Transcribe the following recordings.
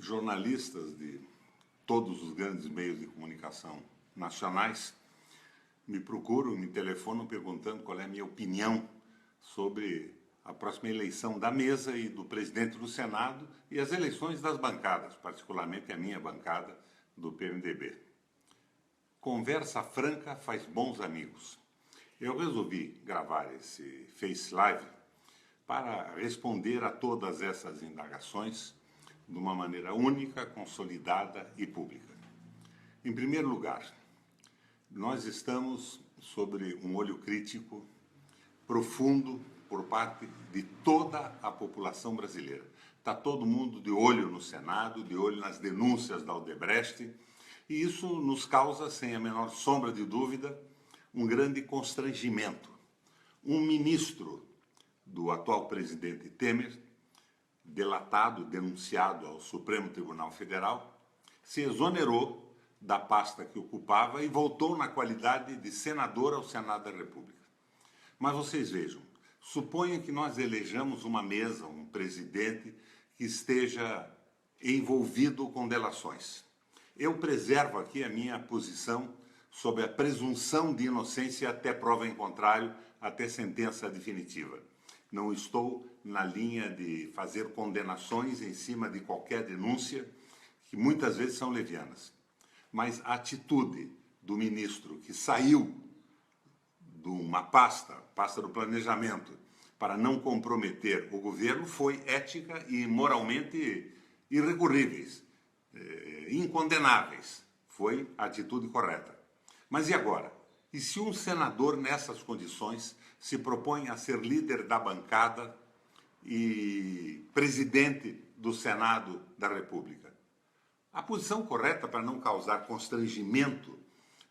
jornalistas de todos os grandes meios de comunicação nacionais me procuram, me telefonam perguntando qual é a minha opinião sobre a próxima eleição da mesa e do presidente do Senado e as eleições das bancadas, particularmente a minha bancada do PMDB. Conversa franca faz bons amigos. Eu resolvi gravar esse Face Live para responder a todas essas indagações de uma maneira única, consolidada e pública. Em primeiro lugar, nós estamos sobre um olho crítico profundo por parte de toda a população brasileira. Está todo mundo de olho no Senado, de olho nas denúncias da Odebrecht, e isso nos causa, sem a menor sombra de dúvida, um grande constrangimento. Um ministro do atual presidente Temer, delatado, denunciado ao Supremo Tribunal Federal, se exonerou da pasta que ocupava e voltou na qualidade de senador ao Senado da República. Mas vocês vejam, suponham que nós elejamos uma mesa, um presidente que esteja envolvido com delações. Eu preservo aqui a minha posição sobre a presunção de inocência até prova em contrário, até sentença definitiva. Não estou na linha de fazer condenações em cima de qualquer denúncia, que muitas vezes são levianas. Mas a atitude do ministro que saiu de uma pasta do planejamento, para não comprometer o governo, foi ética e moralmente irrecorríveis, incondenáveis. Foi a atitude correta. Mas e agora? E se um senador nessas condições se propõe a ser líder da bancada e presidente do Senado da República? A posição correta para não causar constrangimento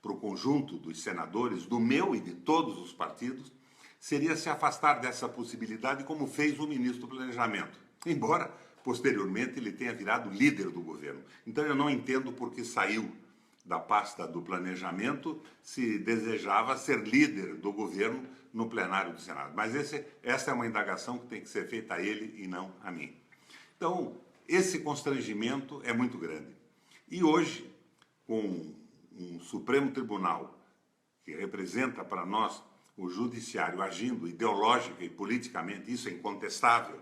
para o conjunto dos senadores, do meu e de todos os partidos, seria se afastar dessa possibilidade, como fez o ministro do Planejamento, embora posteriormente ele tenha virado líder do governo. Então eu não entendo por que saiu da pasta do Planejamento se desejava ser líder do governo no plenário do Senado. Mas essa é uma indagação que tem que ser feita a ele e não a mim. Então, esse constrangimento é muito grande. E hoje, com um Supremo Tribunal que representa para nós o Judiciário agindo ideológica e politicamente, isso é incontestável,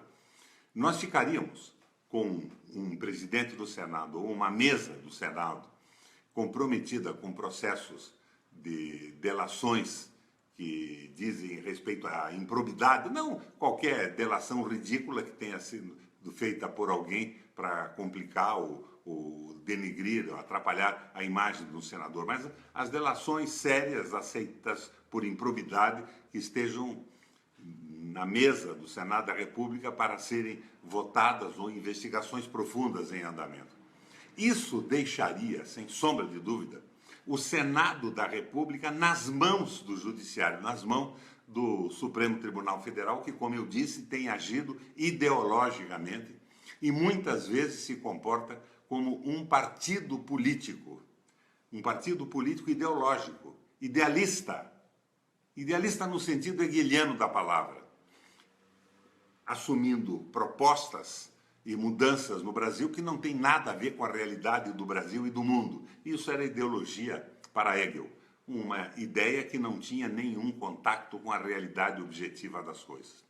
nós ficaríamos com um presidente do Senado ou uma mesa do Senado comprometida com processos de delações que dizem respeito à improbidade, não qualquer delação ridícula que tenha sido feita por alguém para complicar ou denigrir, ou atrapalhar a imagem do senador, mas as delações sérias aceitas por improbidade que estejam na mesa do Senado da República para serem votadas ou investigações profundas em andamento. Isso deixaria, sem sombra de dúvida, o Senado da República nas mãos do Judiciário, nas mãos do Supremo Tribunal Federal, que, como eu disse, tem agido ideologicamente e muitas vezes se comporta como um partido político ideológico, idealista no sentido hegeliano da palavra, assumindo propostas e mudanças no Brasil que não tem nada a ver com a realidade do Brasil e do mundo. Isso era ideologia para Hegel, uma ideia que não tinha nenhum contato com a realidade objetiva das coisas.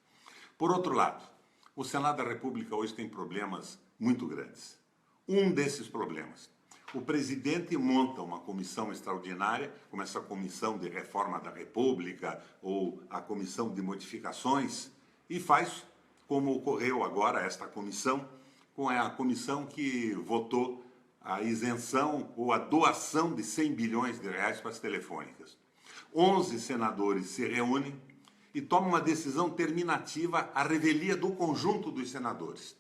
Por outro lado, o Senado da República hoje tem problemas muito grandes. Um desses problemas, o presidente monta uma comissão extraordinária, como essa comissão de reforma da República ou a comissão de modificações, e faz como ocorreu agora esta comissão, com a comissão que votou a isenção ou a doação de 100 bilhões de reais para as telefônicas. 11 senadores se reúnem e tomam uma decisão terminativa à revelia do conjunto dos senadores.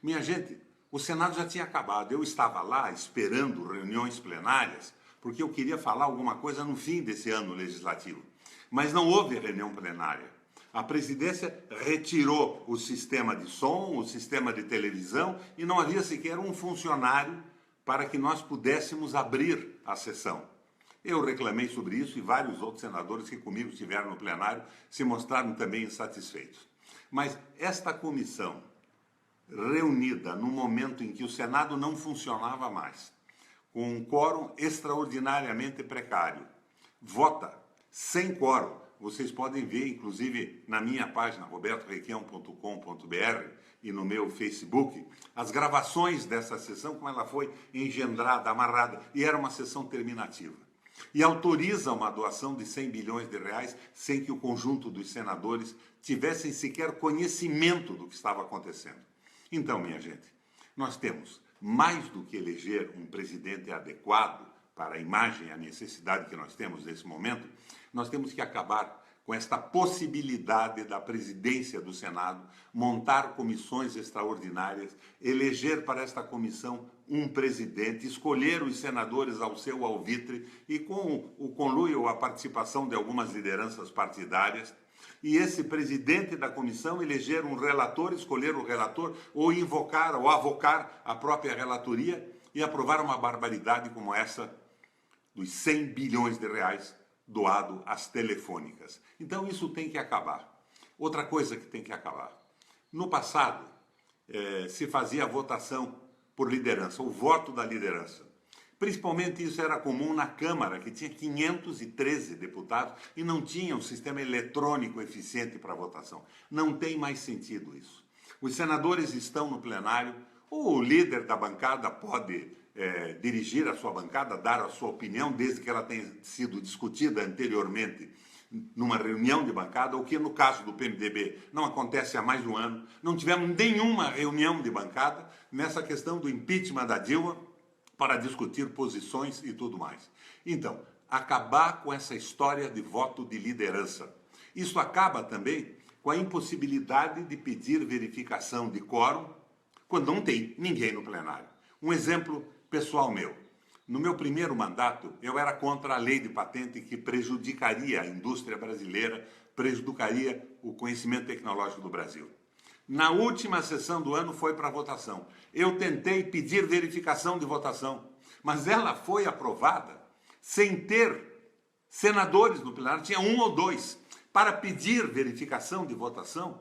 Minha gente, o Senado já tinha acabado. Eu estava lá esperando reuniões plenárias, porque eu queria falar alguma coisa no fim desse ano legislativo. Mas não houve reunião plenária. A presidência retirou o sistema de som, o sistema de televisão, e não havia sequer um funcionário para que nós pudéssemos abrir a sessão. Eu reclamei sobre isso e vários outros senadores que comigo estiveram no plenário se mostraram também insatisfeitos. Mas esta comissão reunida no momento em que o Senado não funcionava mais, com um quórum extraordinariamente precário, vota sem quórum. Vocês podem ver, inclusive, na minha página, robertorequião.com.br, e no meu Facebook, as gravações dessa sessão, como ela foi engendrada, amarrada, e era uma sessão terminativa. E autoriza uma doação de 100 bilhões de reais sem que o conjunto dos senadores tivessem sequer conhecimento do que estava acontecendo. Então, minha gente, nós temos mais do que eleger um presidente adequado para a imagem e a necessidade que nós temos nesse momento, nós temos que acabar com esta possibilidade da presidência do Senado, montar comissões extraordinárias, eleger para esta comissão um presidente, escolher os senadores ao seu alvitre e com o conluio ou a participação de algumas lideranças partidárias, e esse presidente da comissão eleger um relator, escolher o relator, ou invocar ou avocar a própria relatoria e aprovar uma barbaridade como essa dos 100 bilhões de reais doado às telefônicas. Então isso tem que acabar. Outra coisa que tem que acabar. No passado, se fazia a votação por liderança, o voto da liderança. Principalmente isso era comum na Câmara, que tinha 513 deputados e não tinha um sistema eletrônico eficiente para votação. Não tem mais sentido isso. Os senadores estão no plenário, o líder da bancada pode dirigir a sua bancada, dar a sua opinião, desde que ela tenha sido discutida anteriormente numa reunião de bancada, o que no caso do PMDB não acontece há mais de um ano. Não tivemos nenhuma reunião de bancada nessa questão do impeachment da Dilma para discutir posições e tudo mais. Então, acabar com essa história de voto de liderança. Isso acaba também com a impossibilidade de pedir verificação de quórum quando não tem ninguém no plenário. Um exemplo pessoal meu. No meu primeiro mandato, eu era contra a lei de patente que prejudicaria a indústria brasileira, prejudicaria o conhecimento tecnológico do Brasil. Na última sessão do ano foi para votação. Eu tentei pedir verificação de votação, mas ela foi aprovada sem ter senadores no plenário, tinha um ou dois. Para pedir verificação de votação,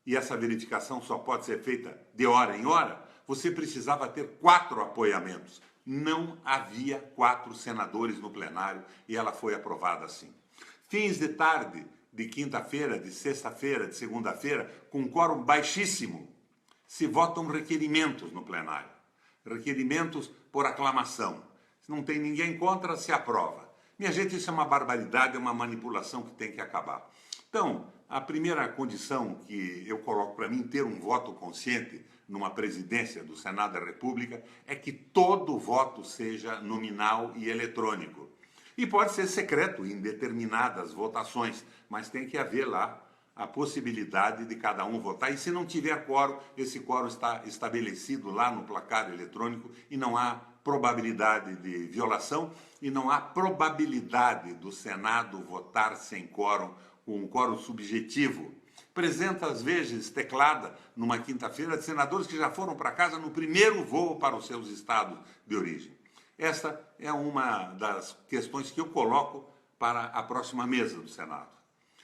e essa verificação só pode ser feita de hora em hora, você precisava ter 4 apoiamentos. Não havia 4 senadores no plenário e ela foi aprovada assim. Fins de tarde, de quinta-feira, de sexta-feira, de segunda-feira, com um quórum baixíssimo, se votam requerimentos no plenário. Requerimentos por aclamação. Se não tem ninguém contra, se aprova. Minha gente, isso é uma barbaridade, é uma manipulação que tem que acabar. Então, a primeira condição que eu coloco para mim ter um voto consciente numa presidência do Senado da República é que todo voto seja nominal e eletrônico. E pode ser secreto em determinadas votações, mas tem que haver lá a possibilidade de cada um votar. E se não tiver quórum, esse quórum está estabelecido lá no placar eletrônico e não há probabilidade de violação e não há probabilidade do Senado votar sem quórum, com um quórum subjetivo. Apresenta, às vezes, teclada, numa quinta-feira, de senadores que já foram para casa no primeiro voo para os seus estados de origem. Essa é uma das questões que eu coloco para a próxima mesa do Senado.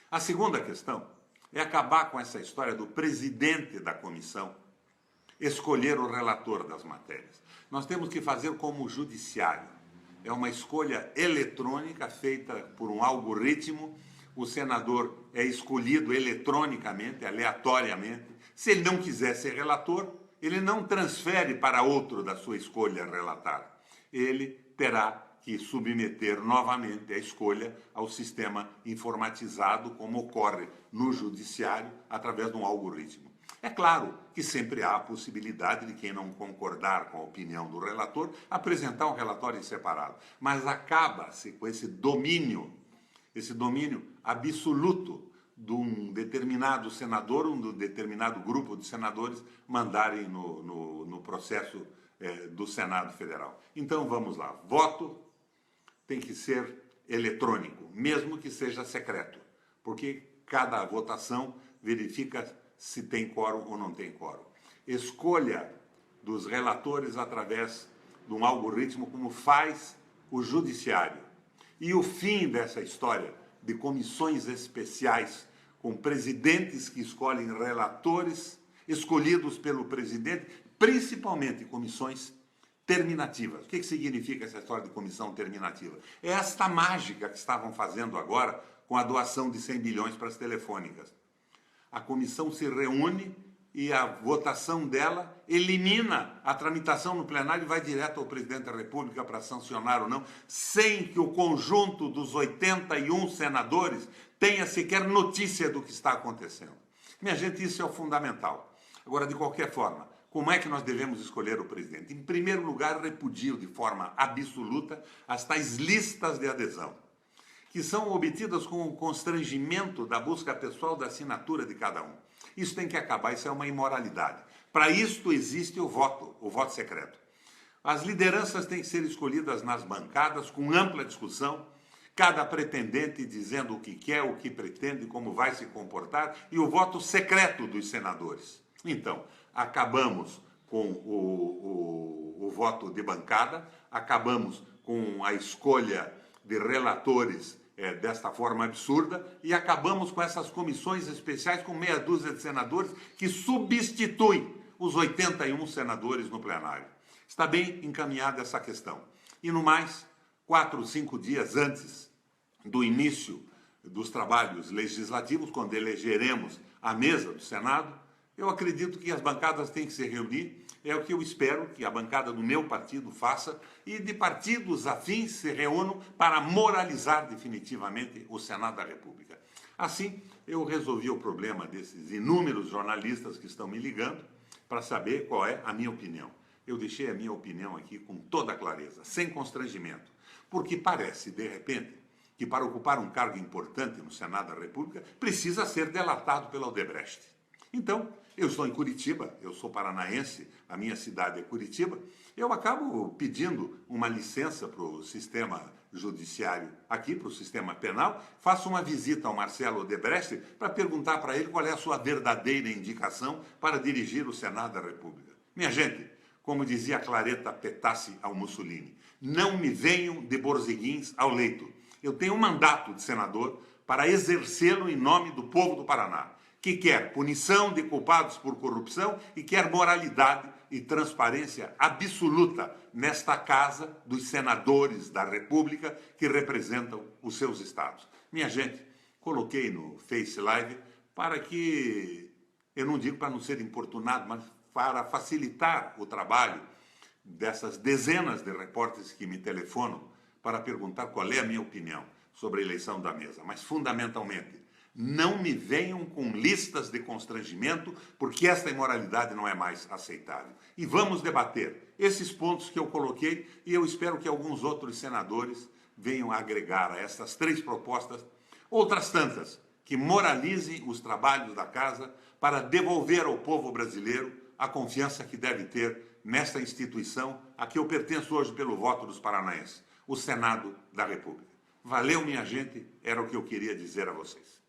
A segunda questão é acabar com essa história do presidente da comissão escolher o relator das matérias. Nós temos que fazer como o judiciário. É uma escolha eletrônica feita por um algoritmo. O senador é escolhido eletronicamente, aleatoriamente. Se ele não quiser ser relator, ele não transfere para outro da sua escolha relatar. Ele terá que submeter novamente a escolha ao sistema informatizado, como ocorre no judiciário, através de um algoritmo. É claro que sempre há a possibilidade de quem não concordar com a opinião do relator apresentar um relatório em separado. Mas acaba-se com esse domínio absoluto de um determinado senador, um determinado grupo de senadores mandarem no processo do Senado Federal. Então vamos lá, voto tem que ser eletrônico, mesmo que seja secreto, porque cada votação verifica se tem quórum ou não tem quórum. Escolha dos relatores através de um algoritmo, como faz o judiciário. E o fim dessa história de comissões especiais com presidentes que escolhem relatores escolhidos pelo presidente, principalmente comissões terminativas. O que significa essa história de comissão terminativa? É esta mágica que estavam fazendo agora com a doação de 100 bilhões para as telefônicas. A comissão se reúne e a votação dela elimina a tramitação no plenário e vai direto ao presidente da República para sancionar ou não, sem que o conjunto dos 81 senadores tenha sequer notícia do que está acontecendo. Minha gente, isso é o fundamental. Agora, de qualquer forma, como é que nós devemos escolher o presidente? Em primeiro lugar, repudio de forma absoluta as tais listas de adesão, que são obtidas com o constrangimento da busca pessoal da assinatura de cada um. Isso tem que acabar, isso é uma imoralidade. Para isto existe o voto secreto. As lideranças têm que ser escolhidas nas bancadas, com ampla discussão, cada pretendente dizendo o que quer, o que pretende, como vai se comportar, e o voto secreto dos senadores. Então, acabamos com o voto de bancada, acabamos com a escolha de relatores desta forma absurda e acabamos com essas comissões especiais com meia dúzia de senadores que substituem os 81 senadores no plenário. Está bem encaminhada essa questão. E no mais, 4 ou 5 dias antes do início dos trabalhos legislativos, quando elegeremos a mesa do Senado, eu acredito que as bancadas têm que se reunir, é o que eu espero que a bancada do meu partido faça, e de partidos afins se reúnam para moralizar definitivamente o Senado da República. Assim, eu resolvi o problema desses inúmeros jornalistas que estão me ligando para saber qual é a minha opinião. Eu deixei a minha opinião aqui com toda clareza, sem constrangimento, porque parece, de repente, que para ocupar um cargo importante no Senado da República precisa ser delatado pela Odebrecht. Então, eu estou em Curitiba, eu sou paranaense, a minha cidade é Curitiba, eu acabo pedindo uma licença para o sistema judiciário aqui, para o sistema penal, faço uma visita ao Marcelo Odebrecht para perguntar para ele qual é a sua verdadeira indicação para dirigir o Senado da República. Minha gente, como dizia Claretta Petassi ao Mussolini, não me venham de borziguins ao leito. Eu tenho um mandato de senador para exercê-lo em nome do povo do Paraná, que quer punição de culpados por corrupção e quer moralidade e transparência absoluta nesta casa dos senadores da República que representam os seus estados. Minha gente, coloquei no Face Live para que, eu não digo para não ser importunado, mas para facilitar o trabalho dessas dezenas de repórteres que me telefonam para perguntar qual é a minha opinião sobre a eleição da mesa. Mas, fundamentalmente, não me venham com listas de constrangimento, porque esta imoralidade não é mais aceitável. E vamos debater esses pontos que eu coloquei e eu espero que alguns outros senadores venham a agregar a estas 3 propostas outras tantas que moralizem os trabalhos da casa para devolver ao povo brasileiro a confiança que deve ter nesta instituição a que eu pertenço hoje pelo voto dos paranaenses, o Senado da República. Valeu, minha gente, era o que eu queria dizer a vocês.